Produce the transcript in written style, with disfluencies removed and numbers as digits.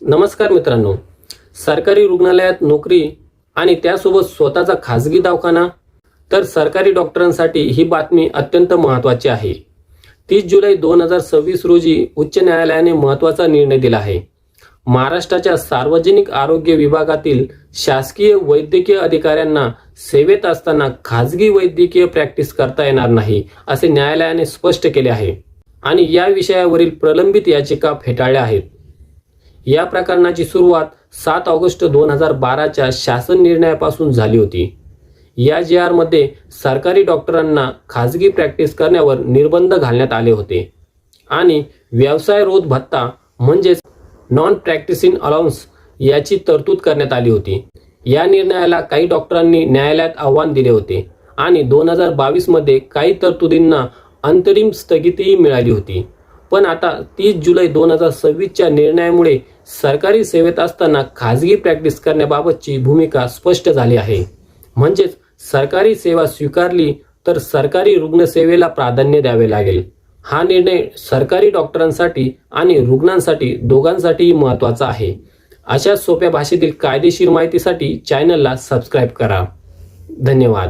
नमस्कार मित्रांनो, सरकारी रुग्णालयात नोकरी आणि त्यासोबत स्वतःचा खाजगी दवाखाना, तर सरकारी डॉक्टरांसाठी ही बातमी अत्यंत महत्त्वाची आहे। 30 जुलै 2026 रोजी उच्च न्यायालयाने महत्त्वाचा निर्णय दिला आहे। महाराष्ट्राच्या सार्वजनिक आरोग्य विभागातील शासकीय वैद्यकीय अधिकाऱ्यांना सेवेत असताना खाजगी वैद्यकीय प्रॅक्टिस करता येणार नाही, असे न्यायालयाने स्पष्ट केले आहे आणि या विषयावरील प्रलंबित याचिका फेटाळल्या आहेत। या प्रकरणाची सुरुवात 7 ऑगस्ट 2012च्या शासन निर्णयापासून झाली होती। या JR मध्ये सरकारी डॉक्टरांना खाजगी प्रॅक्टिस करण्यावर निर्बंध घालण्यात आले होते आणि व्यवसाय रोध भत्ता म्हणजेच नॉन प्रॅक्टिसिंग अलाउन्स याची तरतूद करण्यात आली होती। या निर्णयाला काही डॉक्टरांनी न्यायालयात आव्हान दिले होते आणि 2022 मध्ये काही तरतुदींना अंतरिम स्थगितीही मिळाली होती। पण आता 30 जुलै 2026च्या निर्णयामुळे सरकारी सेवेत असताना खाजगी प्रॅक्टिस करण्याबाबतची भूमिका स्पष्ट झाली आहे। म्हणजेच सरकारी सेवा स्वीकारली तर सरकारी रुग्णसेवेला प्राधान्य द्यावे लागेल। हा निर्णय सरकारी डॉक्टरांसाठी आणि रुग्णांसाठी दोघांसाठीही महत्त्वाचा आहे। अशा सोप्या भाषेतील कायदेशीर माहितीसाठी चॅनलला सबस्क्राइब करा। धन्यवाद।